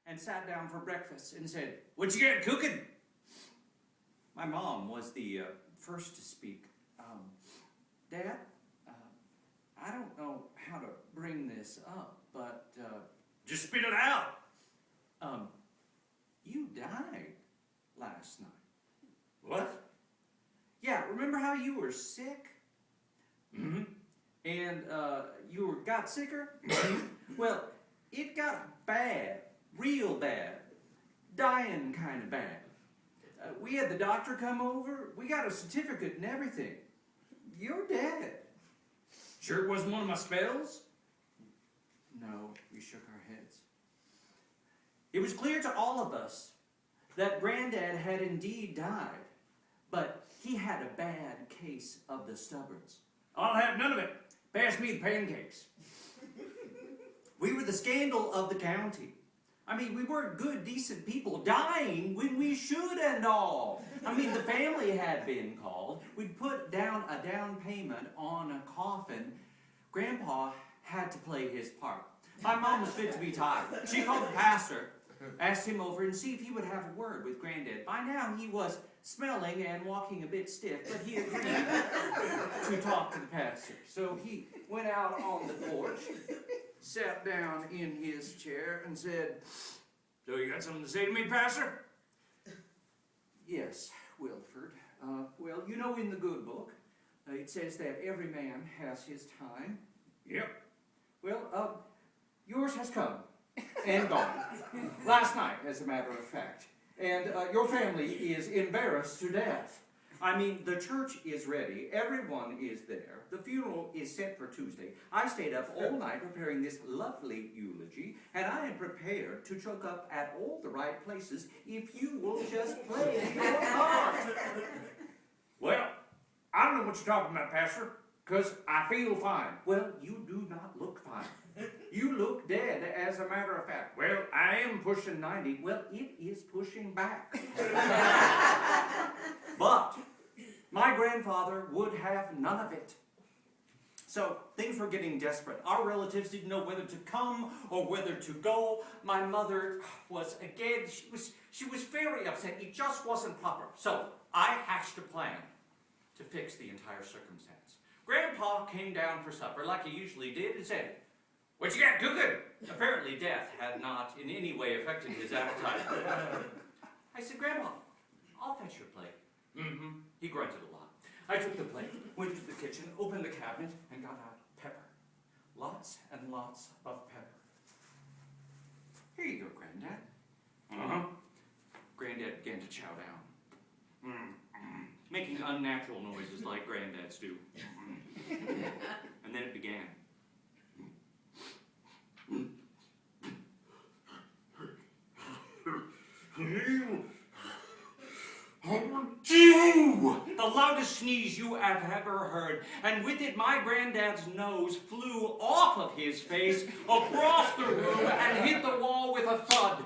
and sat down for breakfast and said, "What you got cooking?" My mom was the first to speak. Dad, I don't know how to bring this up, but... Just spit it out. You died last night. What? Yeah, remember how you were sick? Mm-hmm. And you got sicker? Well, it got bad, real bad, dying kind of bad. We had the doctor come over. We got a certificate and everything. You're dead. Sure it wasn't one of my spells? No, we shook our heads. It was clear to all of us that Granddad had indeed died, but he had a bad case of the stubborns. I'll have none of it. Pass me the pancakes. We were the scandal of the county. I mean, we weren't good, decent people dying when we should and all. I mean, the family had been called. We'd put down a down payment on a coffin. Grandpa had to play his part. My mom was fit to be tied. She called the pastor, asked him over and see if he would have a word with Granddad. By now, he was smelling and walking a bit stiff, but he agreed to talk to the pastor. So he went out on the porch, sat down in his chair, and said, "So you got something to say to me, Pastor?" "Yes, Wilford. Well, you know in the good book, it says that every man has his time." "Yep." "Well, yours has come and gone. Last night, as a matter of fact. And your family is embarrassed to death. I mean, the church is ready. Everyone is there. The funeral is set for Tuesday. I stayed up all night preparing this lovely eulogy, and I am prepared to choke up at all the right places if you will just play your part." "Well, I don't know what you're talking about, Pastor, because I feel fine." "Well, you do not look fine. You look dead, as a matter of fact." "Well, I am pushing 90. "Well, it is pushing back." But my grandfather would have none of it. So things were getting desperate. Our relatives didn't know whether to come or whether to go. My mother was, again, she was very upset. It just wasn't proper. So I hatched a plan to fix the entire circumstance. Grandpa came down for supper like he usually did and said, What you got cooking? Apparently death had not in any way affected his appetite. I said, "Grandpa, I'll fetch your plate." "Mm-hmm." He grunted a lot. I took the plate, went to the kitchen, opened the cabinet, and got out pepper. Lots and lots of pepper. "Here you go, Granddad." Uh-huh. Granddad began to chow down, making unnatural noises like granddads do. And then it began. The loudest sneeze you have ever heard, and with it my granddad's nose flew off of his face, across the room, and hit the wall with a thud.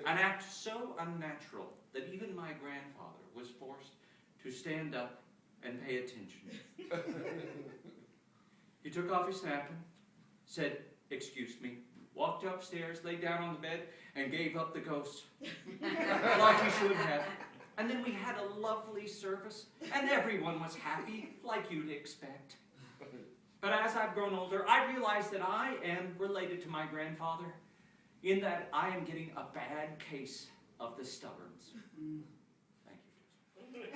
An act so unnatural that even my grandfather was forced to stand up and pay attention. He took off his napkin, said, "Excuse me," walked upstairs, lay down on the bed, and gave up the ghost. Like he should have. And then we had a lovely service, and everyone was happy, like you'd expect. But as I've grown older, I realize that I am related to my grandfather, in that I am getting a bad case of the stubborns. Thank you.